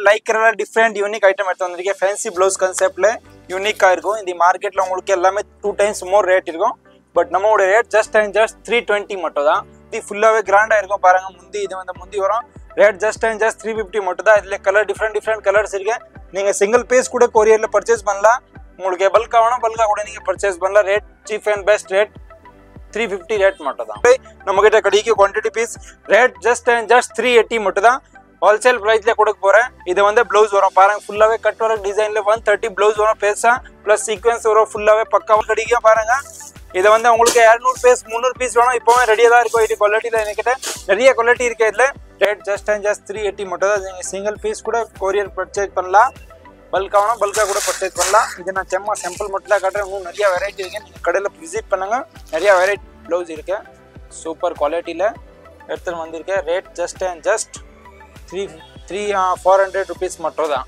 Lycra different unique item எடுத்து வந்திருக்கேன். Fancy blouse கான்செப்ட்ல யூனிக்கா இருக்கும். இந்த மார்க்கெட்ல உங்களுக்கு எல்லாமே 2 times மோர் ரேட் இருக்கும். பட் நம்மளோட ரேட் ஜஸ்ட் 320 மட்டும் தான். இது ஃபுல்லாவே கிராண்டா இருக்கும் பாருங்க. முந்தி இது வந்து முந்தி வரும். ரேட் ஜஸ்ட் 350 மட்டும் தான். இதுல கலர் டிஃப்ரெண்ட் கலர்ஸ் இருக்கு. நீங்க சிங்கிள் பீஸ் கூட கொரியர்ல பர்ச்சேஸ் பண்ணலாம். உங்களுக்கு பல்கா வேணும் பல்கா கூட நீங்க பர்ச்சேஸ் பண்ணலாம். Rate cheap and best rate 350 rate மட்டும் தான். நம்ம கிட்ட கிடைக்கும் குவான்டிட்டி பீஸ் ரேட் ஜஸ்ட் 380 மட்டும் தான். ஹோல்சேல் பிரைஸ்ல கொடுக்க போறேன். இது வந்து ப்ளவுஸ் வரும் பாருங்க. ஃபுல்லாவே கட் ஒர்க் டிசைன்ல 130 ப்ளவுஸ் வரும். பேசா பிளஸ் சீக்வென்ஸ் வரும். ஃபுல்லாவே பக்காவா கிடைக்கும் பாருங்க. இது வந்து உங்களுக்கு 200 பீஸ் 300 பீஸ் வேணும். இப்போவே ரெடியா தான் இருக்கும். இது குவாலிட்டியில என்கிட்ட நிறைய குவாலிட்டி இருக்கு. இதுல ரேட் ஜஸ்ட் 380 மட்டும் தான். நீங்க சிங்கிள் பீஸ் கூட கொரியர் பர்ச்சேஸ் பண்ணலாம். பல்கா வேணும் பல்கா கூட பர்ச்சேஸ் பண்ணலாம். இது நான் செம்ம சாம்பிள் மட்டும் தான் காட்டுறேன். இன்னும் நிறைய வெரைட்டி இருக்கு. நீங்கள் கடையில் விசிட் பண்ணுங்க. நிறைய வெரைட்டி ப்ளவுஸ் இருக்கு. சூப்பர் குவாலிட்டியில் எடுத்துன்னு வந்திருக்கேன். ரேட் ஜஸ்ட் 400 ருபீஸ் மட்டும் தான்.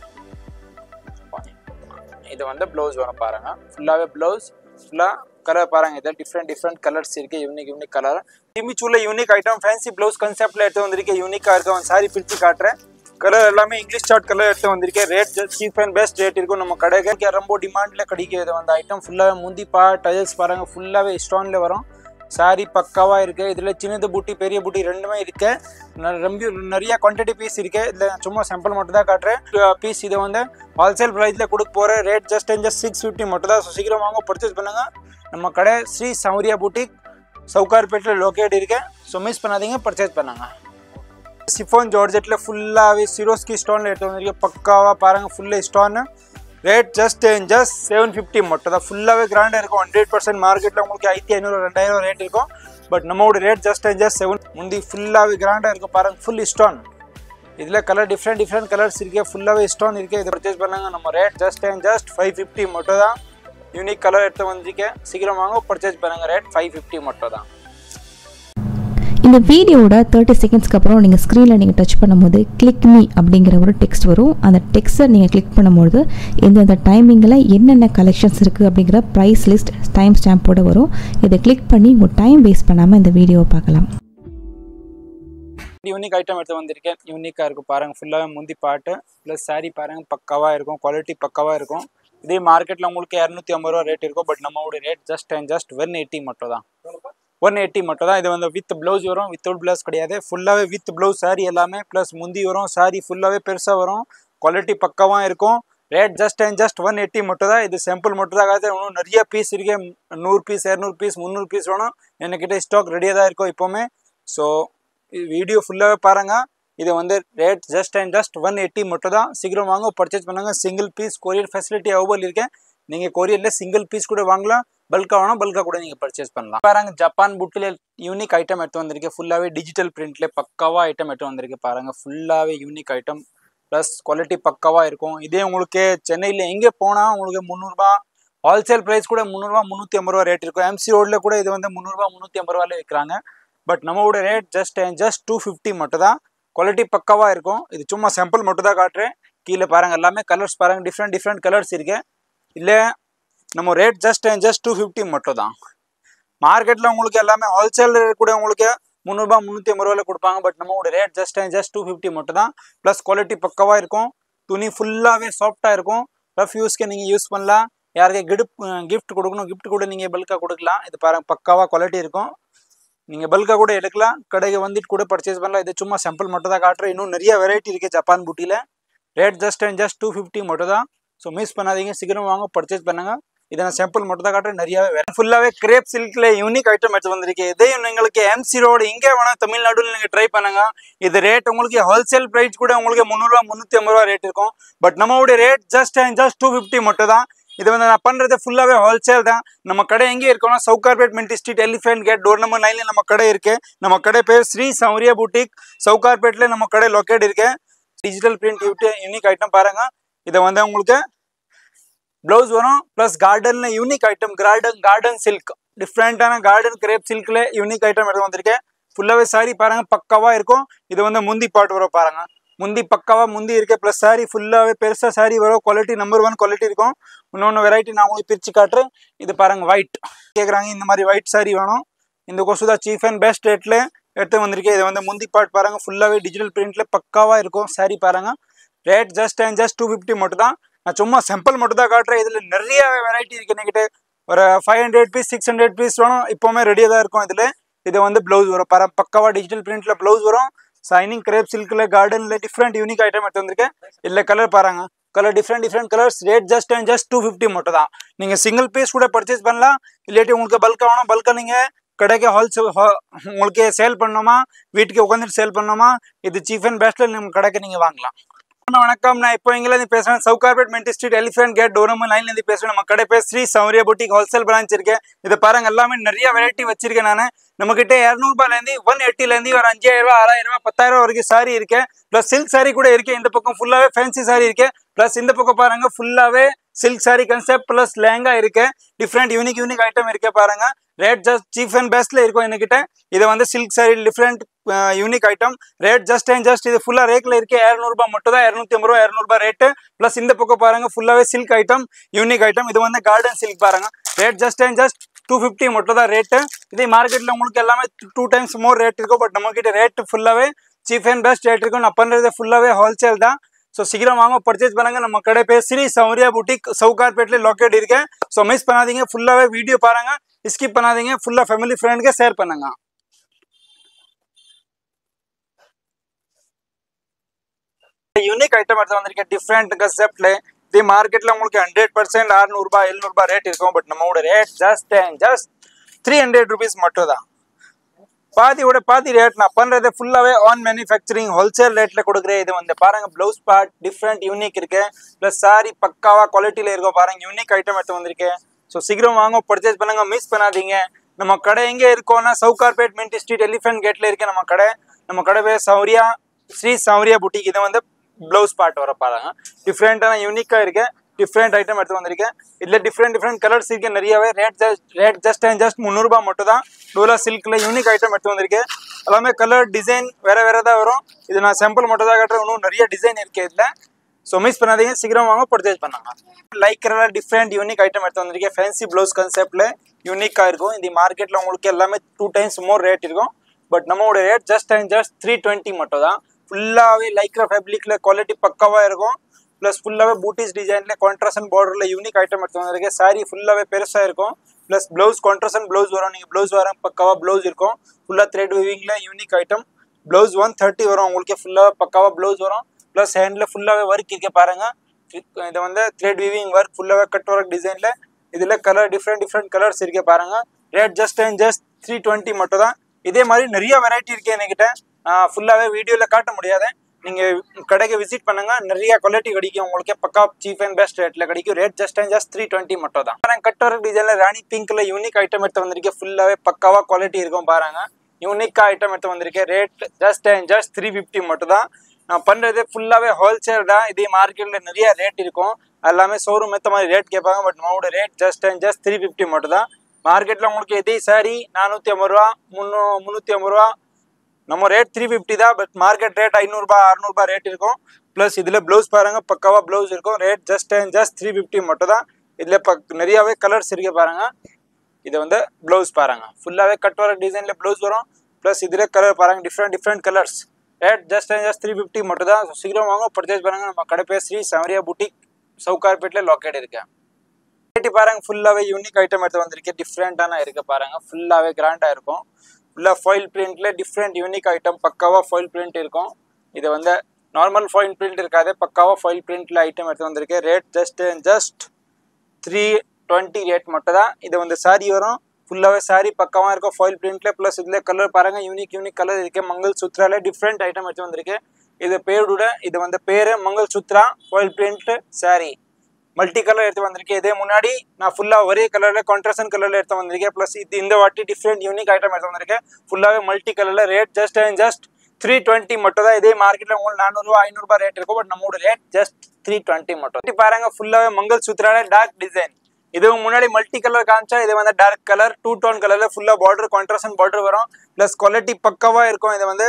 இது வந்து ப்ளவுஸ் வரும் பாருங்க. ஃபுல்லாகவே ப்ளவுஸ் ஃபுல்லாக கலர் பாருங்க. இதில் டிஃப்ரெண்ட் கலர்ஸ் இருக்கு. யூனிக் கலர் டிமிச்சூர்ல யூனிக் ஐட்டம் ஃபேன்சி ப்ளவுஸ் கான்செப்ட்ல எடுத்து வந்திருக்கேன். யூனிக்காக இருக்கும். சாரி பிரித்து காட்டுறேன். கலர் எல்லாமே இங்கிலீஷ் சார்ட் கலர் எடுத்து வந்திருக்கேன். Rate cheap and best rate இருக்கும். நம்ம கடைக்கு ரொம்ப டிமாண்டில் கிடைக்கிறது வந்து ஐட்டம் ஃபுல்லாகவே முந்தி டைல்ஸ் பாருங்க. ஃபுல்லாகவே ஸ்டோன்ல வரும். சாரி பக்காவா இருக்கு. இதில் சின்னது பூட்டி பெரிய பூட்டி ரெண்டுமே இருக்கு. ரொம்ப நிறைய குவான்டிட்டி பீஸ் இருக்கு. இதில் சும்மா சாம்பிள் மட்டும் தான் காட்டுறேன். பீஸ் இதை வந்து ஹோல்சேல் ப்ரைஸில் கொடுக்க போகிறேன். ரேட் ஜஸ்ட் 650 மட்டும் தான். சீக்கிரம் வாங்க பர்ச்சேஸ் பண்ணுங்க. நம்ம கடை ஸ்ரீ சௌரியா பூட்டிக் சவுகார்பேட்டில் லொக்கேட் இருக்கு. ஸோ மிஸ் பண்ணாதீங்க, பர்ச்சேஸ் பண்ணுங்க. சிஃபான் ஜார்ஜெட்ல ஃபுல்லாகவே சிரோஸ்கி ஸ்டோன்ல எடுத்து வந்திருக்கேன். பக்காவா பாருங்க. Full stone. ரேட் ஜஸ்ட் 750 மட்டும் தான். ஃபுல்லாகவே கிராண்டாக இருக்கும். 100% மார்க்கெட்டில் உங்களுக்கு 1500 2000 ரேட் இருக்கும். பட் நம்மளோட ரேட் ஜஸ்ட் 7 முந்தி ஃபுல்லாகவே கிராண்டாக இருக்கும் பாருங்க. Full stone. இதில் கலர் டிஃப்ரெண்ட் கலர்ஸ் இருக்கு. ஃபுல்லாகவே ஸ்டோன் இருக்கு. இதை பர்ச்சேஸ் பண்ணாங்க. நம்ம ரேட் ஜஸ்ட் 550 மட்டும் தான். யூனிக் கலர் எடுத்து வந்திருக்கேன். சீக்கிரம் வாங்க பர்ச்சேஸ் பண்ணுங்க. ரேட் 550 மட்டும் தான். இந்த வீடியோட 30 செகண்ட்ஸ்க்கு அப்புறம் நீங்கள் ஸ்க்ரீனில் நீங்கள் டச் பண்ணும்போது கிளிக் மீ அப்படிங்கிற ஒரு டெக்ஸ்ட் வரும். அந்த டெக்ஸ்ட்டை நீங்கள் கிளிக் பண்ணும்போது எந்தெந்த டைமிங்கில் என்னென்ன கலெக்ஷன்ஸ் இருக்குது அப்படிங்கிற ப்ரைஸ் லிஸ்ட் டைம் ஸ்டாம்போடு வரும். இதை கிளிக் பண்ணி உங்கள் டைம் வேஸ்ட் பண்ணாமல் இந்த வீடியோவை பார்க்கலாம். யூனிக் ஐட்டம் எடுத்து வந்திருக்கேன். யூனிக்காக இருக்கும் பாருங்கள். ஃபுல்லாகவே முந்தி பாட்டு ப்ளஸ் சாரீ பாருங்கள். பக்காவாக இருக்கும். குவாலிட்டி பக்காவாக இருக்கும். இதே மார்க்கெட்டில் உங்களுக்கு 250 ரூபா ரேட் இருக்கும். பட் நம்மளோட ரேட் ஜஸ்ட் 180 மட்டும் தான். 180 மட்டும் தான். இது வந்து வித் ப்ளவுஸ் வரும். வித்தவுட் ப்ளவுஸ் கிடையாது. ஃபுல்லாகவே வித் ப்ளவுஸ் சாரி எல்லாமே ப்ளஸ் முந்தி வரும். சாரி ஃபுல்லாகவே பெருசாக வரும். குவாலிட்டி பக்காவாக இருக்கும். ரேட் ஜஸ்ட் 180 மட்டும் தான். இது சாம்பிள் மட்டும் தான் காது. இன்னும் நிறைய பீஸ் இருக்கு. 100 பீஸ் 200 பீஸ் 300 பீஸ் வேணும். என்கிட்ட ஸ்டாக் ரெடியாக தான் இருக்கும் இப்போவுமே. ஸோ வீடியோ ஃபுல்லாகவே பாருங்கள். இது வந்து ரேட் ஜஸ்ட் 180 மட்டும் தான். சீக்கிரம் வாங்க பர்ச்சேஸ் பண்ணுங்க. Single piece courier facility available இருக்கேன். நீங்கள் கொரியரில் சிங்கிள் பீஸ் கூட வாங்கலாம். பல்கா வேணும் பல்கா கூட நீங்கள் பர்ச்சேஸ் பண்ணலாம். பாருங்க ஜப்பான் புட்டில் யூனிக் ஐட்டம் எடுத்து வந்திருக்கேன். ஃபுல்லாகவே டிஜிட்டல் பிரிண்ட்ல பக்காவாக ஐட்டம் எடுத்து வந்திருக்கேன். பாருங்கள் ஃபுல்லாகவே யூனிக் ஐட்டம் ப்ளஸ் குவாலிட்டி பக்காவாக இருக்கும். இதே உங்களுக்கு சென்னையில் எங்கே போனால் உங்களுக்கு 300 ரூபா ஹோல்சேல் ப்ரைஸ் கூட 300 ரூபா 350 ரூபா ரேட் இருக்கும். எம்சி ரோடில் கூட இது வந்து 300 ரூபா 350 ரூபாயில் விற்கிறாங்க. பட் நம்மளோட ரேட் ஜஸ்ட் 250 மட்டும் தான். குவாலிட்டி பக்காவாக இருக்கும். இது சும்மா சாம்பிள் மட்டும் தான் காட்டுறேன். கீழே பாருங்கள் எல்லாமே கலர்ஸ் பாருங்கள். டிஃப்ரெண்ட் கலர்ஸ் இருக்கு. இல்லை நம்ம ரேட் ஜஸ்ட் 250 மட்டும் தான். மார்க்கெட்டில் உங்களுக்கு எல்லாமே ஹோல்சேல் கூட உங்களுக்கு 300 ரூபா 350 ரூபாயில் கொடுப்பாங்க. பட் நம்மளோட ரேட் ஜஸ்ட் 250 மட்டும் தான். ப்ளஸ் குவாலிட்டி பக்காவாக இருக்கும். துணி ஃபுல்லாகவே சாஃப்டாக இருக்கும். ரஃப் யூஸ்க்கு நீங்கள் யூஸ் பண்ணலாம். யாருக்கு கிஃப்ட் கொடுக்கணும் கிஃப்ட் கூட நீங்கள் பல்காக கொடுக்கலாம். இது பாருங்கள் பக்காவாக குவாலிட்டி இருக்கும். நீங்கள் பல்காக கூட எடுக்கலாம். கடைக்கு வந்துட்டு கூட பர்ச்சேஸ் பண்ணலாம். இது சும்மா சாம்பிள் மட்டும் தான் காட்டுறேன். இன்னும் நிறைய வெரைட்டி இருக்குது ஜப்பான் பூட்டியில். ரேட் ஜஸ்ட் 250 மட்டும் தான். ஸோ மிஸ் பண்ணாதீங்க. சீக்கிரம் வாங்க பர்ச்சேஸ் பண்ணுங்கள். இதை நான் சாம்பிள் மட்டும் தான் காட்டுறேன். நிறையாவே ஃபுல்லாகவே கிரேப் சில்கில் யூனிக் ஐட்டம் எடுத்து வந்திருக்கேன். இதையும் உங்களுக்கு எம்சி ரோடு எங்கே வேணால் தமிழ்நாடுல நீங்கள் ட்ரை பண்ணுங்க. இது ரேட் உங்களுக்கு ஹோல்சேல் ப்ரைஸ் கூட உங்களுக்கு 300 ரூபா 350 ரூபா ரேட் இருக்கும். பட் நம்மளுடைய ரேட் ஜஸ்ட் 250 மட்டும் தான். இது வந்து நான் பண்ணுறது ஃபுல்லாகவே ஹோல்சேல் தான். நம்ம கடை எங்கே இருக்கோம்னா Sowcarpet mint street elephant gate door number 9 நம்ம கடை இருக்கு. நம்ம கடை பேர் ஸ்ரீ சௌரியா பூட்டிக் சவுகார்பேட்டில் நம்ம கடை லொக்கேட் இருக்கு. டிஜிட்டல் பிரிண்ட் யூனிக் ஐட்டம் பாருங்க. இதை வந்து உங்களுக்கு ப்ளவுஸ் வரும். ப்ளஸ் கார்டன்ல யூனிக் ஐட்டம் கார்டன் சில்க் டிஃப்ரெண்டான கார்டன் கிரேப் சில்க்ல யூனிக் ஐட்டம் எடுத்து வந்திருக்கேன். ஃபுல்லாகவே சாரி பாருங்க பக்காவாக இருக்கும். இது வந்து முந்தி பாட்டு வரும் பாருங்க. முந்தி பக்காவாக முந்தி இருக்கு. ப்ளஸ் சாரி ஃபுல்லாகவே பெருசாக சாரி வரும். குவாலிட்டி நம்பர் 1 குவாலிட்டி இருக்கும். இன்னொன்று வெரைட்டி நான் உங்களுக்கு பிரித்து காட்டுறேன். இது பாருங்க ஒயிட் கேட்குறாங்க. இந்த மாதிரி ஒயிட் சாரி வேணும். இந்த கொசுதா சீப் அண்ட் பெஸ்ட் ரேட்டில் எடுத்து வந்திருக்கேன். இது வந்து முந்தி பாட்டு பாருங்க. ஃபுல்லாகவே டிஜிட்டல் பிரிண்ட்ல பக்காவாக இருக்கும். சாரி பாருங்க. ரேட் ஜஸ்ட் அண்ட் ஜஸ்ட் 250 மட்டும் தான். நான் சும்மா சிம்பிள் மட்டும் தான் காட்டுறேன். இதில் நிறைய வெரைட்டி இருக்குது என்கிட்ட. ஒரு 500 பீஸ் 600 பீஸ் வேணும், இப்போவுமே ரெடியாக தான் இருக்கும். இதில் இது வந்து ப்ளவுஸ் வரும், பக்காவா டிஜிட்டல் பிரிண்ட்டில் ப்ளவுஸ் வரும். சைனிங் கிரேப் சில்கில் கார்டனில் டிஃப்ரெண்ட் யூனிக் ஐட்டம் எடுத்து வந்திருக்கேன். இதில் கலர் பாருங்க, colour different colours. Rate just and just 250 மட்டும் தான். நீங்கள் சிங்கிள் பீஸ் கூட பர்ச்சேஸ் பண்ணலாம், இல்லாட்டி உங்களுக்கு பல்காக வேணும், பல்காக நீங்கள் கடைக்கு உங்களுக்கு சேல் பண்ணணுமா, வீட்டுக்கு உட்காந்துட்டு சேல் பண்ணணுமா, இது சீப் அண்ட் பெஸ்ட்டில் நம்ம கடைக்கு நீங்கள் வாங்கலாம். வணக்கம், நான் இப்போ இங்கிலேருந்து பேசுகிறேன். Sowcarpet mint street elephant gate டோரமன் லைன்லேருந்து பேசுகிறேன். நம்ம கடை பேர் Shri Sowriya boutique wholesale branch இருக்கேன். இதை பாருங்க, எல்லாமே நிறைய வெரைட்டி வச்சிருக்கேன். நான் நம்மகிட்ட 200 180 ஒரு 5000 6000 10,000 வரைக்கும் சாரி இருக்கேன். ப்ளஸ் சில்க் சாரி கூட இருக்கேன். இந்த பக்கம் ஃபுல்லாகவே ஃபேன்சி சாரி இருக்கேன். ப்ளஸ் இந்த பக்கம் பாருங்க, ஃபுல்லாகவே silk sorry concept plus lehenga இருக்கு. டிஃப்ரெண்ட் யூனிக் ஐட்டம் இருக்கு பாருங்க. ரேட் ஜஸ்ட் சீப் அண்ட் பெஸ்ட்ல இருக்கும் என்கிட்ட. இது வந்து silk sorry different unique item. Rate just and just இது ஃபுல்லா ரேக்ல இருக்கு. 200 மட்டும் தான், 250 200 ரேட்டு. பிளஸ் இந்த பக்கம் பாருங்க, ஃபுல்லாவே சில்க் ஐட்டம், யூனிக் ஐட்டம். இது வந்து கார்டன் சில்க் பாருங்க. ரேட் ஜஸ்ட் அண்ட் ஜஸ்ட் 250 மட்டும் தான் ரேட்டு. இதே மார்க்கெட்ல உங்களுக்கு எல்லாமே 2 times மோர் ரேட் இருக்கும். பட் நம்ம கிட்ட ரேட் ஃபுல்லாவே சீப் அண்ட் பெஸ்ட் ரேட் இருக்கும். நான் பண்றது ஃபுல்லாவே ஹோல்சேல் தான். ஸோ சீக்கிரம் வாங்க, பர்ச்சேஸ் பண்ணுங்க. நம்ம கடை பேர் ஸ்ரீ சௌரியா புட்டிக் சவுகார்பேட்ல லொக்கேட் இருக்கேன். ஸோ மிஸ் பண்ணாதீங்க, ஃபுல்லாவே வீடியோ பாருங்க, ஸ்கிப் பண்ணாதீங்க, ஃபுல்லா ஃபேமிலி ஃப்ரெண்டுக்கு ஷேர் பண்ணுங்க. யூனிக் ஐட்டம் எடுத்து வந்திருக்கேன் டிஃப்ரெண்ட் கன்செப்ட்ல. இதே மார்க்கெட்ல உங்களுக்கு 100% 600 700 ரேட் இருக்கும். பட் நம்மளோட rate just and just 300 rupees மட்டும் தான். பாதி ரேட். நான் பண்றது ஃபுல்லாவே ஆன் மேனுஃபேக்சரிங் ஹோல்சேல் ரேட்ல கொடுக்குறேன். இது வந்து பாருங்க, ப்ளவுஸ் பார்ட் டிஃப்ரெண்ட் யூனிக் இருக்கு. பிளஸ் சாரி பக்காவா குவாலிட்டியில இருக்கும் பாருங்க. யூனிக் ஐட்டம் எடுத்து வந்திருக்கேன். ஸோ சீக்கிரம் வாங்க, பர்ச்சேஸ் பண்ணுங்க, மிஸ் பண்ணாதீங்க. நம்ம கடை எங்கே இருக்கோம்னா சவுகார்பேட் மென்டி ஸ்ட்ரீட் எலிஃபென்ட் கேட்ல இருக்கு நம்ம கடை. நம்ம கடை பேர் ஸ்ரீ சௌரியா புட்டிக். இதை வந்து ப்ளவுஸ் பார்ட் வர பாருங்க. டிஃப்ரெண்டான யூனிக்கா இருக்கு. டிஃப்ரெண்ட் ஐட்டம் எடுத்து வந்திருக்கேன். இதுல டிஃப்ரெண்ட் கலர்ஸ் இருக்கு நிறையவே. ரேட் ஜஸ்ட் அண்ட் ஜஸ்ட் 300 மட்டும் தான். டோலா சில்க்ல யூனிக் ஐட்டம் எடுத்து வந்திருக்கேன். எல்லாமே கலர் டிசைன் வேற தான் வரும். இது நான் சாம்பிள் மட்டும் தான் காட்டுறேன், இன்னும் நிறைய டிசைன் இருக்கு இதுல. ஸோ மிஸ் பண்ணாதீங்க, சீக்கிரம் வாங்க, பர்ச்சேஸ் பண்ணாங்க. லைக் டிஃப்ரெண்ட் யூனிக் ஐட்டம் எடுத்து வந்திருக்கேன். ஃபேன்சி ப்ளவுஸ் கன்செப்ட்ல யூனிக்கா இருக்கும். இந்த மார்க்கெட்ல உங்களுக்கு எல்லாமே 2 times மோர் ரேட் இருக்கும். பட் நம்மளோட ரேட் ஜஸ்ட் அண்ட் ஜஸ்ட் 320 மட்டும் தான். ஃபுல்லாவே லைக்ரா ஃபேப்ரிக்ல குவாலிட்டி பக்காவா இருக்கும். பிளஸ் ஃபுல்லாவே பூட்டிஸ் டிசைன்ல கான்ட்ராஸ்ட் பார்டர்ல யூனிக் ஐட்டம் எடுத்து வந்திருக்கேன். சாரி ஃபுல்லாவே பெருசா இருக்கும். பிளஸ் பிளவுஸ் கான்ட்ராஸ்ட் பிளவுஸ் வரும். நீங்க பிளவுஸ் வர பக்காவா பிளவுஸ் இருக்கும். ஃபுல்லா த்ரெட் வீவிங்ல யூனிக் ஐட்டம். பிளவுஸ் 130 வரும் உங்களுக்கு. ஃபுல்லா பக்காவா பிளவுஸ் வரும். பிளஸ் ஹேண்ட்ல ஃபுல்லாவே ஒர்க் இருக்கு பாருங்க. இது வந்து த்ரெட் வீவிங் ஒர்க், ஃபுல்லாவே கட் ஒர்க் டிசைன்ல. இதுல கலர் டிஃப்ரெண்ட் கலர்ஸ் இருக்கு பாருங்க. ரேட் ஜஸ்ட் அண்ட் ஜஸ்ட் 320 மட்டும் தான். இதே மாதிரி நிறைய வெரைட்டி இருக்கு என்கிட்ட. ஃபுல்லாவே வீடியோல காட்ட முடியாது. நீங்க கடைக்கு விசிட் பண்ணுங்க, நிறைய குவாலிட்டி கிடைக்கும் உங்களுக்கு. பக்கா சீப் அண்ட் பெஸ்ட் ரேட்ல கிடைக்கும். ரேட் ஜஸ்ட் அண்ட் ஜஸ்ட் 320 மட்டும் தான். கட் ஒர்க் டிசைன்ல ராணி பிங்க்ல யூனிக் ஐட்டம் எடுத்து வந்திருக்கேன். ஃபுல்லாவே பக்காவா குவாலிட்டி இருக்கும் பாருங்க. யூனிக்கா ஐட்டம் எடுத்து வந்திருக்கேன். ரேட் ஜஸ்ட் அண்ட் ஜஸ்ட் 350 மட்டும் தான். நான் பண்றது ஃபுல்லாவே ஹோல்சேல் தான். இதே மார்க்கெட்ல நிறைய ரேட் இருக்கும். எல்லாமே ஷோரூம் ஏற்ற மாதிரி ரேட் கேட்பாங்க. பட் நம்மளோட ரேட் ஜஸ்ட் அண்ட் ஜஸ்ட் 350 மட்டும் தான். மார்க்கெட்ல உங்களுக்கு இதே சாரி 450 ரூபா 350 ரூபா. நம்ம ரேட் 350 தான். பட் மார்க்கெட் ரேட் 500 600 ரேட் இருக்கும். பிளஸ் இதுல பிளவுஸ் பாருங்க, பக்காவா பிளவுஸ் இருக்கும். ரேட் ஜஸ்ட் அண்ட் ஜஸ்ட் 350 மட்டும் தான். இதுல நிறையவே கலர்ஸ் இருக்கு பாருங்க. இது வந்து பிளவுஸ் பாருங்க, ஃபுல்லாவே கட் ஒர்க் டிசைன்ல பிளவுஸ் வரும். பிளஸ் இதுல கலர் பாருங்க, different colours. Rate just and just 350 மட்டும் தான். சீக்கிரம் வாங்க, பர்ச்சேஸ் பண்ணுங்க. நம்ம கடை பேர் ஸ்ரீ சௌரியா புட்டிக் சவுகார்பேட்ல லொக்கேட் இருக்கேன். பாருங்க, ஃபுல்லாவே யூனிக் ஐட்டம் எடுத்து வந்திருக்கேன். டிஃப்ரெண்டான இருக்கு பாருங்க. ஃபுல்லாவே கிராண்டா இருக்கும். ஃபுல்லா ஃபாயில் பிரிண்ட்ல டிஃப்ரெண்ட் யூனிக் ஐட்டம். பக்காவா ஃபாயில் பிரிண்ட் இருக்கும். இது வந்து நார்மல் ஃபாயில் பிரிண்ட் இருக்காது, பக்காவா ஃபாயில் பிரிண்ட்ல ஐட்டம் எடுத்து வந்திருக்கேன். Rate just and just 320 rate மட்டும் தான். இது வந்து சாரி வரும். ஃபுல்லாவே சாரி பக்காவா இருக்கும் ஃபாயில் பிரிண்ட்ல. பிளஸ் இதுல கலர் பாருங்க, யூனிக் கலர் இருக்கு. மங்கள் சூத்ரால டிஃப்ரெண்ட் ஐட்டம் எடுத்து வந்திருக்கேன். இது பேரோட இது வந்து பேரு Mangal Sutra foil print sari. Multi colour எடுத்து வந்திருக்கேன். இதே முன்னாடி நான் ஃபுல்லா ஒரே கலர்ல கான்ட்ராஸ்ட் கலர்ல எடுத்து வந்திருக்கேன். பிளஸ் இந்த வாட்டி டிஃப்ரெண்ட் யூனிக் ஐட்டம் எடுத்து வந்திருக்கேன். ஃபுல்லாவே மல்டி கலர்ல. ரேட் ஜஸ்ட் அண்ட் ஜஸ்ட் 320 மட்டும் தான். இதே மார்க்கெட்ல உங்களுக்கு 400 500 ரேட் இருக்கும். பட் நம்மளோட ரேட் ஜஸ்ட் 320 மட்டும். பாருங்க, ஃபுல்லாவே மங்கள் சூத்ரால டார்க் டிசைன். இதுக்கு முன்னாடி மல்டி கலர் காமிச்சா, இது வந்து டார்க் கலர் 2 tone கலர்ல ஃபுல்லா பார்டர் கான்ட்ராஸ்ட் பார்டர் வரும். பிளஸ் குவாலிட்டி பக்காவா இருக்கும். இது வந்து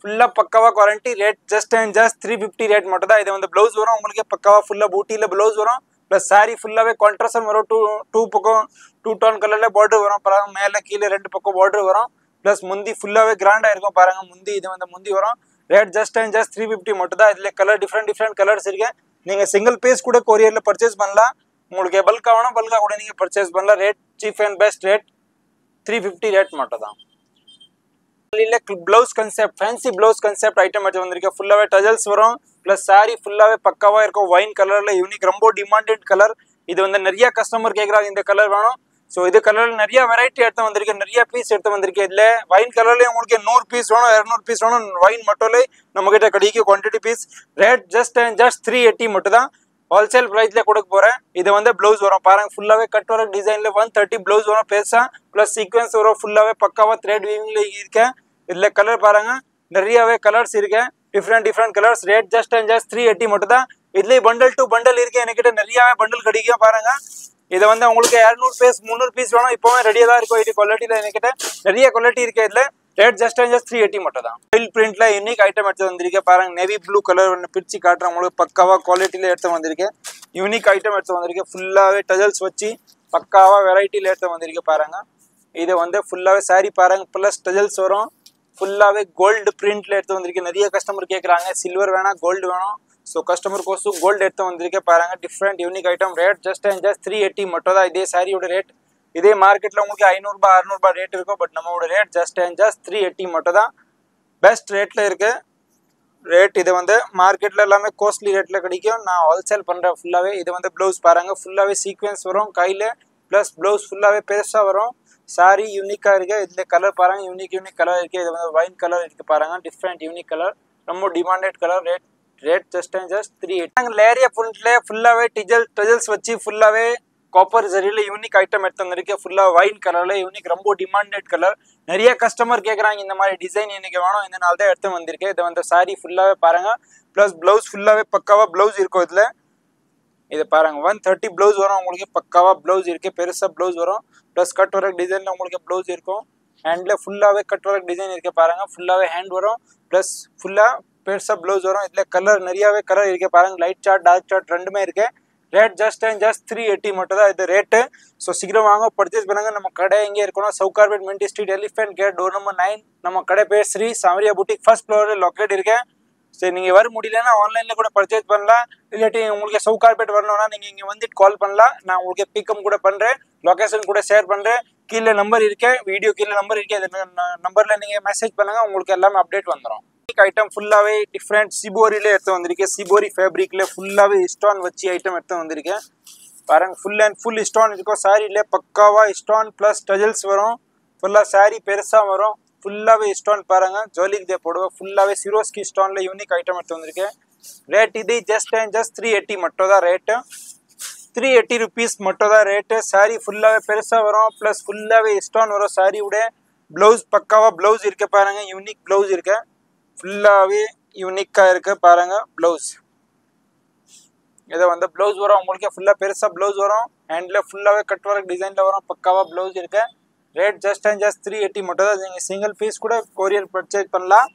ஃபுல்லா பக்காவா quality. Rate just and just 350 rate மட்டும் தான். இது வந்து பிளவுஸ் வரும் உங்களுக்கு. பக்காவா ஃபுல்லா பூட்டியில பிளவுஸ் வரும். பிளஸ் சாரி ஃபுல்லாவே கான்ட்ராஸ்ட் வரும். 2 பக்கம் 2 tone கலர்ல பார்டர் வரும் பாருங்க. மேல கீழே 2 பக்கம் பார்டர் வரும். பிளஸ் முந்தி ஃபுல்லாவே கிராண்டா இருக்கும் பாருங்க. முந்தி இது வந்து முந்தி வரும். ரேட் ஜஸ்ட் அண்ட் ஜஸ்ட் 350 மட்டும் தான். இதில் கலர் டிஃப்ரெண்ட் கலர்ஸ் இருக்கு. நீங்கள் சிங்கிள் பீஸ் கூட கொரியரில் பர்ச்சேஸ் பண்ணலாம். உங்களுக்கு பல்காக வேணும் பல்காக கூட நீங்கள் பர்ச்சேஸ் பண்ணலாம். Rate cheap and best rate 350 rate மட்டும் தான். Blouse concept fancy blouse concept item எடுத்து வந்திருக்கேன். ஃபுல்லாகவே டஜல்ஸ் வரும் ப்ளஸ் சாரி ஃபுல்லாகவே பக்காவாக இருக்கும். ஒயின் கலரில் யூனிக் ரொம்ப டிமாண்டட் கலர். இது வந்து நிறைய கஸ்டமர் கேட்குறாங்க இந்த கலர் வேணும். ஸோ இது கலரில் நிறைய வெரைட்டி எடுத்து வந்திருக்கேன், நிறைய பீஸ் எடுத்து வந்திருக்கேன். இதில் ஒயின் கலர்லேயே உங்களுக்கு 100 பீஸ் வேணும் 200 பீஸ் வேணும். ஒயின் மட்டும்லே நம்மகிட்ட கிடைக்கும் quantity piece. Rate just and just 380 மட்டும் தான். ஹோல்சேல் ப்ரைஸில் கொடுக்க போகிறேன். இது வந்து ப்ளவுஸ் வரும் பாருங்கள். ஃபுல்லாகவே கட் ஒர்க் டிசைனில் 130 ப்ளவுஸ் வரும் பெருசாக ப்ளஸ் சீக்வன்ஸ் வரும். ஃபுல்லாகவே பக்காவாக த்ரெட் வீவிங்கில் இருக்கேன். இதில் கலர் பாருங்கள் நிறையவே கலர்ஸ் இருக்கு. Different colours. Rate just and just 380 மட்டும் தான். இதுலேயே பண்டல் டு பண்டல் இருக்கு. என்கிட்ட நிறையாவே பண்டல் கிடைக்கும் பாருங்க. இதை வந்து உங்களுக்கு 200 பீஸ் 300 பீஸ் வேணும். இப்போவே ரெடியாக தான் இருக்கும். இது குவாலிட்டியில் என்கிட்ட நிறைய குவாலிட்டி இருக்கு. இதில் ரேட் ஜஸ்ட் அண்ட் ஜஸ்ட் 380 மட்டும் தான். ஃபைல் பிரிண்ட்ல யூனிக் ஐட்டம் எடுத்து வந்திருக்கேன் பாருங்க. நேவி ப்ளூ கலர் ஒன்று பிரிச்சு காட்டுறேன் உங்களுக்கு. பக்காவா குவாலிட்டியில் எடுத்து வந்திருக்கேன். யூனிக் ஐட்டம் எடுத்து வந்திருக்கேன். ஃபுல்லாகவே டஜல்ஸ் வச்சு பக்காவா வெரைட்டியில் எடுத்து வந்திருக்கேன் பாருங்க. இது வந்து ஃபுல்லாகவே சாரி பாருங்க ப்ளஸ் டஜல்ஸ் வரும். ஃபுல்லாகவே கோல்டு பிரிண்ட்ல எடுத்து வந்திருக்கேன். நிறைய கஸ்டமர் கேட்குறாங்க சில்வர் வேணாம் கோல்டு வேணும். ஸோ கஸ்டமர் கோர்ஸும் கோல்டு எடுத்து வந்திருக்கேன் பாருங்க. Different unique item. Rate just and just 380 மட்டும் தான். இதே சாரியோட ரேட் இதே மார்க்கெட்டில் உங்களுக்கு 500 600 ரேட் இருக்கும். பட் நம்மளோட ரேட் ஜஸ்ட் அண்ட் ஜஸ்ட் 380 மட்டும் தான். பெஸ்ட் ரேட்டில் இருக்கு ரேட். இது வந்து மார்க்கெட்டில் எல்லாமே காஸ்ட்லி ரேட்டில் கிடைக்கும். நான் ஹோல்சேல் பண்ணுறேன் ஃபுல்லாகவே. இது வந்து ப்ளவுஸ் பாருங்க. ஃபுல்லாகவே சீக்வன்ஸ் வரும் கையில் ப்ளஸ் ப்ளவுஸ் ஃபுல்லாகவே பெருசாக வரும். சாரி யூனிக்காக இருக்கு. இதில் கலர் பாருங்க யூனிக் கலர் இருக்கு. இது வந்து ஒயின் கலர் இருக்கு பாருங்க. டிஃப்ரெண்ட் யூனிக் கலர் ரொம்ப demanded colour. Rate just and just 380. Leheriya ஃபுல்ல ஃபுல்லாகவே டஜல்ஸ் வச்சு ஃபுல்லாகவே காப்பர் ஜரியில் யூனிக் ஐட்டம் எடுத்து வந்திருக்கேன். ஃபுல்லாக ஒயின் கலரில் யூனிக் ரொம்ப டிமாண்டட் கலர். நிறைய கஸ்டமர் கேட்குறாங்க இந்த மாதிரி டிசைன் எனக்கு வேணும். இதனால தான் எடுத்து வந்திருக்கேன். இது வந்து சாரி ஃபுல்லாகவே பாருங்க ப்ளஸ் ப்ளவுஸ் ஃபுல்லாகவே பக்காவாக ப்ளவுஸ் இருக்கும். இதில் இது பாருங்க 130 ப்ளவுஸ் வரும் உங்களுக்கு. பக்காவாக ப்ளவுஸ் இருக்கு. பெருசாக ப்ளவுஸ் வரும் ப்ளஸ் கட் ஒர்க் டிசைனில் உங்களுக்கு ப்ளவுஸ் இருக்கும். ஹேண்டில் ஃபுல்லாகவே கட் ஒர்க் டிசைன் இருக்கு பாருங்க. ஃபுல்லாகவே ஹேண்ட் வரும் ப்ளஸ் ஃபுல்லாக பெருசாக ப்ளவுஸ் வரும். இதில் கலர் நிறையாவே கலர் இருக்கு பாருங்க. லைட் சார்ட் டார்க் சார்ட் ரெண்டுமே இருக்கு. ரேட் ஜஸ்ட் அண்ட் ஜஸ்ட் 380 மட்டும் தான் இது ரேட்டு. ஸோ சீக்கிரம் வாங்க பர்ச்சேஸ் பண்ணுங்க. நம்ம கடை எங்கே இருக்கணும்? Sowcarpet mint street elephant gate door number 9. நம்ம கடை பேர் ஸ்ரீ சாமரியா புட்டிக் ஃபர்ஸ்ட் ஃப்ளோரில் லொக்கேட் இருக்கேன். சரி நீங்கள் வர முடியலன்னா ஆன்லைனில் கூட பர்ச்சேஸ் பண்ணலாம். இல்லாட்டி உங்களுக்கு சவுகார்பேட் வரணும்னா நீங்கள் இங்கே வந்துட்டு கால் பண்ணலாம். நான் உங்களுக்கு பிக்கப் கூட பண்ணுறேன். லொக்கேஷன் கூட ஷேர் பண்ணுறேன். கீழே நம்பர் இருக்கேன். வீடியோ கீழே நம்பர் இருக்கேன். இந்த நம்பரில் நீங்கள் மெசேஜ் பண்ணுங்கள். உங்களுக்கு எல்லாமே அப்டேட் வந்துடும். ஐட்டம் ஃபுல்லாகவே டிஃப்ரெண்ட் சிபோரியில் எடுத்து வந்திருக்கேன். சிபோரி ஃபேப்ரிக்கில் ஃபுல்லாகவே ஸ்டோன் வச்சு ஐட்டம் எடுத்து வந்திருக்கேன் பாருங்க. ஃபுல் அண்ட் ஃபுல் ஸ்டோன் இருக்கும். சாரியில் பக்காவாக ஸ்டோன் ப்ளஸ் டஜல்ஸ் வரும். ஃபுல்லாக சாரி பெருசாக வரும். ஃபுல்லாகவே ஸ்டோன் பாருங்க. ஜோலிக்கு தே போடுவோம். ஃபுல்லாகவே சிரோஸ்கி ஸ்டோனில் யூனிக் ஐட்டம் எடுத்து வந்திருக்கேன். ரேட் இது ஜஸ்ட் அண்ட் ஜஸ்ட் 380 மட்டும் தான் ரேட்டு. 380 ருபீஸ் மட்டும் தான் ரேட்டு. சாரி ஃபுல்லாகவே பெருசாக வரும் ப்ளஸ் ஃபுல்லாகவே ஸ்டோன் வரும். சாரியோட ப்ளவுஸ் பக்காவாக ப்ளவுஸ் இருக்க பாருங்க. யூனிக் ப்ளவுஸ் இருக்கு. ஃபுல்லாகவே யூனிக்காக இருக்கு பாருங்க ப்ளவுஸ். இதை வந்து ப்ளவுஸ் வரும் உங்களுக்கு. ஃபுல்லாக பெருசாக ப்ளவுஸ் வரும். ஹேண்டில் ஃபுல்லாகவே கட் ஒர்க் டிசைனில் வரும். பக்காவாக ப்ளவுஸ் இருக்கு. ரேட் ஜஸ்ட் அண்ட் ஜஸ்ட் 380 மட்டும் தான். நீங்கள் சிங்கிள் பீஸ் கூட கொரியர் பர்ச்சேஸ் பண்ணலாம்.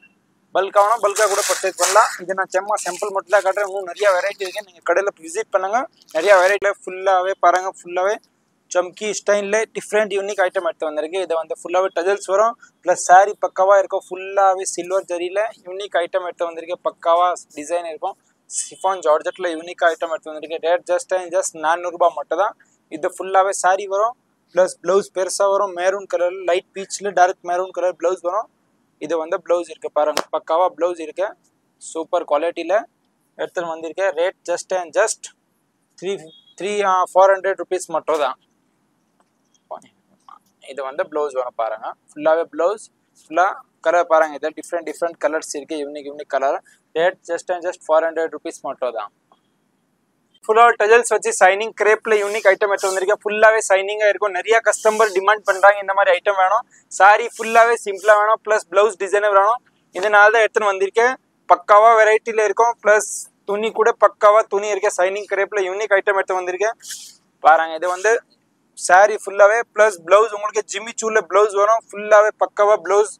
பல்காகனா பல்காக கூட பர்ச்சேஸ் பண்ணலாம். இது நான் செம்ம சிம்பிள் மட்டும் தான் காட்டுறேன். இன்னும் நிறையா வெரைட்டி இருக்குது. நீங்கள் கடையில் விசிட் பண்ணுங்கள். நிறையா வெரைட்டியில் ஃபுல்லாகவே பாருங்கள். ஃபுல்லாகவே चमकी स्टाइल डिफरेंट यूनिक आइटम वो फुल्लावे टजल्स वो प्लस सारी पक्कावा फुल्लावे सिल्वर जरील यूनिक आइटम पक्कावा डिजाइन सिफॉन जॉर्जेट्ला यूनिक आइटम रेट जस्ट 400 रूपा मट्टा இது ஃபுல்லாவே saree வரும் ப்ளஸ் ப்ளவுஸ் பெருசா வரும் மெரூன் கலர் லைட் பீச்ல டார்க் மெரூன் கலர் ப்ளவுஸ் வரும் இது ப்ளவுஸ் இருக்கு பாருங்க பக்காவா ப்ளவுஸ் இருக்கு சூப்பர் குவாலிட்டில எடுத்து வந்திருக்கேன் rate just and just 400 rupees மட்டும் தான் இது ப்ளவுஸ் வரும் பாருங்க ஃபுல்லாவே ப்ளவுஸ் ஃபுல்லா கலர் பாருங்க இது டிஃபரண்ட் கலர்ஸ் இருக்கு unique colour rate just and just 400 rupees மட்டும் தான் फुल्ला टजल्स वच्ची शाइनिंग क्रेप्ல यूनिक आइटम எடுத்து வந்திருக்கேன் ஃபுல்லாவே ஷைனிங்கா இருக்கும் நிறைய கஸ்டமர் டிமாண்ட் பண்றாங்க இந்த மாதிரி ஐட்டம் வேணும் சாரி ஃபுல்லாவே சிம்பிளா வேணும் ப்ளஸ் ப்ளவுஸ் டிசைன் வேணும் இதனால தான் எடுத்து வந்திருக்கேன் பக்காவா வெரைட்டில இருக்கும் ப்ளஸ் துணி கூட பக்காவா துணி இருக்கு ஷைனிங் क्रेप्ல யூனிக் ஐட்டம் எடுத்து வந்திருக்கேன் பாருங்க இது சாரி ஃபுல்லாவே ப்ளஸ் ப்ளவுஸ் உங்களுக்கு ஜிம்மி சூல ப்ளவுஸ் வரும் ஃபுல்லாவே பக்காவா ப்ளவுஸ்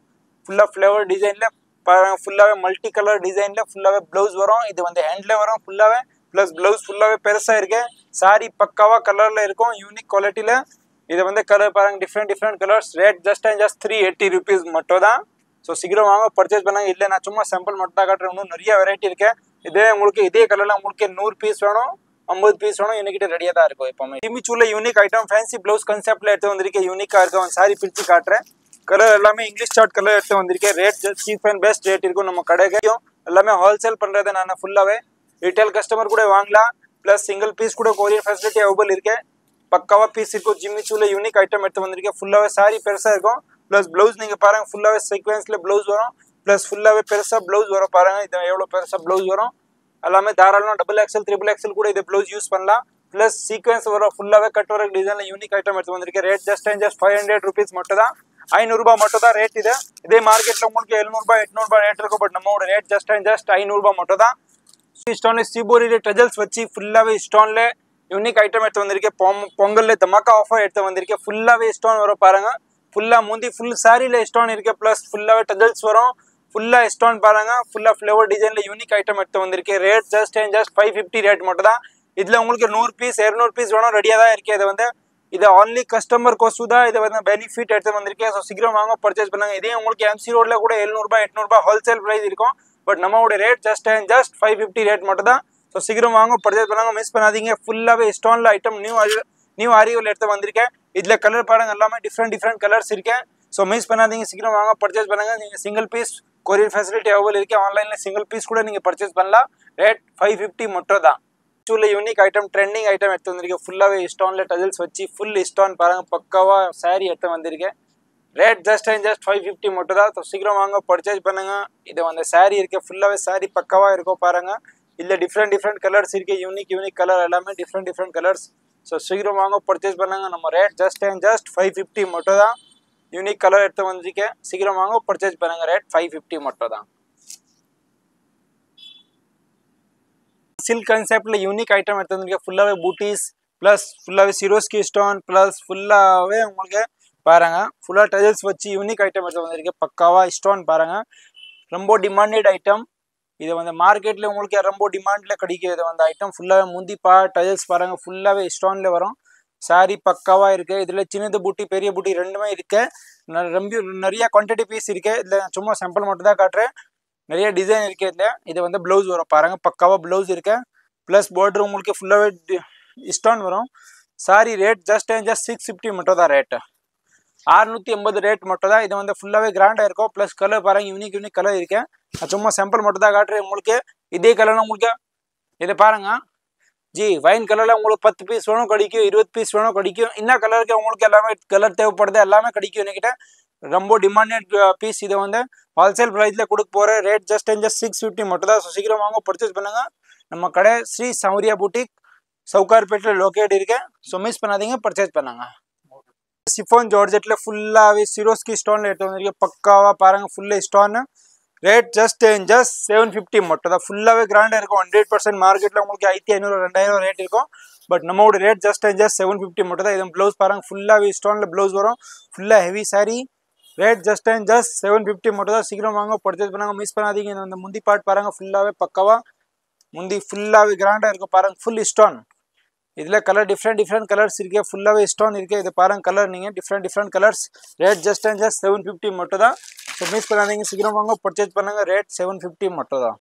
ஃபுல்லா ஃப்ளவர் டிசைன்ல பாருங்க ஃபுல்லாவே மல்டி கலர் டிசைன்ல ஃபுல்லாவே ப்ளவுஸ் வரும் இது ஹேண்ட்ல வரும் ஃபுல்லாவே प्लस ब्लाउज फुल्लावे पेरुसा इरुक्के सारी पक्कावा कलरல இருக்கும் யூனிக் குவாலிட்டில இது கலர் பாருங்க different colours rate just and just 380 rupees மட்டும் தான் ஸோ சீக்கிரம் வாங்க பர்ச்சேஸ் பண்ணாங்க. இல்லை நான் சும்மா சாம்பிள் மட்டும் தான் காட்டுறேன், இன்னும் நிறைய வெரைட்டி இருக்கு. இதே கலரில் உங்களுக்கு 100 பீஸ் வேணும், 50 பீஸ் வேணும், என்கிட்ட ரெடியாக தான் இருக்கும். எப்பவுமே ஜிமிச்சூல யூனிக் ஐட்டம் ஃபேன்சி ப்ளவுஸ் கான்செப்ட்ல எடுத்து வந்திருக்கேன். யூனிக்காக இருக்கும். சாரி பிரித்து காட்டுறேன். கலர் எல்லாமே இங்கிலீஷ் சார்ட் கலர் எடுத்து வந்திருக்கேன். Rate cheap and best rate இருக்கும். நம்ம கடைக்கும் எல்லாமே ஹோல்சேல் பண்ணுறது நான் ஃபுல்லாகவே ரிட்டேல் கஸ்டமர் கூட வாங்கலாம். ப்ளஸ் சிங்கிள் பீஸ் கூட கொரியர் ஃபெசிலிட்டி அவைலபிள் இருக்கு. பக்காவாக பீஸ் இருக்கும். ஜிமிச்சூல யூனிக் ஐட்டம் எடுத்து வந்திருக்கேன். ஃபுல்லாகவே சாரி பெருசாக இருக்கும். ப்ளஸ் ப்ளவுஸ் நீங்கள் பாருங்கள், ஃபுல்லாகவே சீக்வன்ஸில் ப்ளவுஸ் வரும். ப்ளஸ் ஃபுல்லாகவே பெருசாக ப்ளவுஸ் வரும். பாருங்கள் இது எவ்வளோ பெருசாக ப்ளவுஸ் வரும். எல்லாமே தாராளமாக XXL, XXL கூட இது ப்ளவுஸ் யூஸ் பண்ணலாம். ப்ளஸ் சீக்வன்ஸ் வரும். ஃபுல்லாகவே கட் ஒர்க் டிசைனில் யூனிக் ஐட்டம் எடுத்து வந்திருக்கேன். ரேட் ஜஸ்ட் 500 rupees மட்டும் தான். 500 ரூபாய் மட்டும் தான் ரேட் இது. இதே மார்க்கெட்டில் உங்களுக்கு 700 800 ரேட் இருக்கும். பட் நம்மளோட ரேட் ஜஸ்ட் 500 ரூபாய் மட்டும் தான். ஸ்டோன்ல சிபோரியில டஜல்ஸ் வச்சு ஃபுல்லாகவே ஸ்டோன்ல யூனிக் ஐட்டம் எடுத்து வந்திருக்கேன். பொங்கல்ல தமாக்கா ஆஃபர் எடுத்து வந்திருக்கேன். ஃபுல்லாகவே ஸ்டோன் வரும் பாருங்க. ஃபுல்லாக முந்தி ஃபுல் சாரியில் ஸ்டோன் இருக்கு. ப்ளஸ் ஃபுல்லாகவே டஜல்ஸ் வரும். ஃபுல்லாக ஸ்டோன் பாருங்க. ஃபுல்லாக ஃப்ளவர் டிசைனில் யூனிக் ஐட்டம் எடுத்து வந்திருக்கேன். ரேட் ஜஸ்ட் 550 ரேட் மட்டும் தான். இதில் உங்களுக்கு 100 பீஸ் 200 பீஸ் வேணும், ரெடியாக தான் இருக்கு. இது ஒன்லி கஸ்டமர் கோசு தான் இதை பெனிஃபிட் எடுத்து வந்திருக்கேன். ஸோ சீக்கிரம் வாங்க பர்ச்சேஸ் பண்ணாங்க. இதே உங்களுக்கு MC ரோட்ல கூட 700 800 ஹோல்சேல் ப்ரைஸ் இருக்கும். பட் நம்மளோட ரேட் ஜஸ்ட் 550 ரேட் மட்டும் தான். ஸோ சீக்கிரம் வாங்க பர்ச்சேஸ் பண்ணாங்க. மிஸ் பண்ணாதீங்க. ஃபுல்லாகவே ஸ்டோனில் ஐட்டம் நியூ அரைவல் எடுத்து வந்திருக்கேன். இதில் கலர் பாருங்க எல்லாமே டிஃப்ரெண்ட் கலர்ஸ் இருக்கேன். ஸோ மிஸ் பண்ணாதீங்க. சீக்கிரம் வாங்க பர்ச்சேஸ் பண்ணுங்க. நீங்கள் single piece courier facility available இருக்கு. ஆன்லைனில் சிங்கிள் பீஸ் கூட நீங்கள் பர்ச்சேஸ் பண்ணலாம். ரேட் 550 மட்டும் தான். ஜிமிச்சூல யூனிக் ஐட்டம் ட்ரெண்டிங் ஐட்டம் எடுத்து வந்திருக்கேன். ஃபுல்லாகவே ஸ்டோனில் டஜல்ஸ் வச்சு ஃபுல் ஸ்டோன் பாருங்க. பக்காவா சாரி எடுத்து வந்திருக்கேன். ரேட் ஜஸ்ட் 550 மட்டும் தான். ஸோ சீக்கிரம் வாங்க பர்ச்சேஸ் பண்ணுங்க. இது சாரி இருக்கு. ஃபுல்லாகவே சாரி பக்காவா இருக்கும் பாருங்க. இல்லை டிஃப்ரெண்ட் கலர்ஸ் இருக்கு. யூனிக் கலர் எல்லாமே டிஃப்ரெண்ட் கலர்ஸ். ஸோ சீக்கிரம் வாங்க பர்ச்சேஸ் பண்ணுங்க. நம்ம ரேட் ஜஸ்ட் 550 மட்டும் தான். யூனிக் கலர் எடுத்து வந்திருக்கேன். சீக்கிரம் வாங்க பர்ச்சேஸ் பண்ணுங்க. ரேட் 550 மட்டும் தான். சில்க் கான்செப்ட்ல யூனிக் ஐட்டம் எடுத்து வந்திருக்கேன். ஃபுல்லாகவே பூட்டிஸ் ப்ளஸ் ஃபுல்லாகவே சிரோஸ்கி ஸ்டோன் ப்ளஸ் ஃபுல்லாகவே உங்களுக்கு பாருங்க ஃபுல்லாக டஜல்ஸ் வச்சு யூனிக் ஐட்டம் எடுத்து வந்திருக்கேன். பக்காவா ஸ்டோன் பாருங்க. ரொம்ப டிமாண்டட் ஐட்டம். இது மார்க்கெட்டில் உங்களுக்கு ரொம்ப டிமாண்டில் கிடைக்கும். இது ஐட்டம் ஃபுல்லாகவே முந்தி டஜல்ஸ் பாருங்க. ஃபுல்லாகவே ஸ்டோனில் வரும். சாரி பக்காவாக இருக்குது. இதில் சின்னது பூட்டி பெரிய பூட்டி ரெண்டுமே இருக்குது. ரொம்ப நிறைய குவான்டிட்டி பீஸ் இருக்குது. இதில் சும்மா சாம்பிள் மட்டும் தான் காட்டுறேன். நிறைய டிசைன் இருக்குது. இது ப்ளவுஸ் வரும் பாருங்கள். பக்காவாக ப்ளவுஸ் இருக்கு. ப்ளஸ் பார்டர் உங்களுக்கு ஃபுல்லாகவே ஸ்டோன் வரும். சாரி ரேட் ஜஸ்ட் 650 மட்டும் தான். ரேட்டு 680 ரேட் மட்டும் தான். இது ஃபுல்லாகவே கிராண்டாக இருக்கும். ப்ளஸ் கலர் பாருங்கள் யூனிக் கலர் இருக்கு. சும்மா சாம்பிள் மட்டும் தான் காட்டுறேன் உங்களுக்கு. இதே கலர்னா உங்களுக்கு இதை பாருங்க ஜி வைன் கலரில் உங்களுக்கு 10 பீஸ் வேணும் கிடைக்கும், 20 பீஸ் வேணும் கிடைக்கும். என்ன கலருக்கு உங்களுக்கு எல்லாமே கலர் தேவைப்படுது எல்லாமே கிடைக்கும். என்கிட்ட ரொம்ப டிமாண்டட் பீஸ். இது ஹோல்சேல் ப்ரைஸில் கொடுக்க போகிற ரேட் ஜஸ்ட் 650 மட்டும் தான். ஸோ சீக்கிரம் வாங்க பர்ச்சேஸ் பண்ணுங்க. நம்ம கடை ஸ்ரீ சௌரியா பூட்டிக் சவுகார்பேட்டில் லொக்கேட் இருக்கேன். ஸோ மிஸ் பண்ணாதீங்க, பர்ச்சேஸ் பண்ணுங்க. சிஃபான் ஜார்ஜெட்டில் ஃபுல்லாகவே சிரோஸ்கி ஸ்டோனில் எடுத்து வந்திருக்கேன். பக்காவாக பாருங்கள் ஃபுல்லு ஸ்டோன். ரேட் ஜஸ்ட் 750 மட்டும் தான். ஃபுல்லாகவே கிராண்டாக இருக்கும். 100% மார்க்கெட்டில் உங்களுக்கு 1500 2000 ரேட் இருக்கும். பட் நம்மளோட ரேட் ஜஸ்ட் 750 மட்டும் தான். இது ப்ளவுஸ் பாருங்கள். ஃபுல்லாகவே ஸ்டோனில் ப்ளவுஸ் வரும். ஃபுல்லாக ஹெவி சாரி. ரேட் ஜஸ்ட் 750 மட்டும் தான். சீக்கிரம் வாங்க பர்ச்சேஸ் பண்ணாங்க. மிஸ் பண்ணாதீங்க. இந்த முந்தி பார்ட் பாருங்கள். ஃபுல்லாகவே பக்காவாக முந்தி ஃபுல்லாகவே கிராண்டாக இருக்கும் பாருங்கள். Full stone. இதில் கலர் டிஃப்ரெண்ட் கலர்ஸ் இருக்கு. ஃபுல்லாகவே ஸ்டோன் இருக்கு. இது பாருங்கள் கலர் நீங்கள் டிஃப்ரெண்ட் கலர்ஸ். ரேட் ஜஸ்ட் 750 மட்டும் தான். ஸோ மிஸ் பண்ணாதீங்க. சீக்கிரம் வாங்க பர்ச்சேஸ் பண்ணுங்க. ரேட் 750 மட்டும் தான்.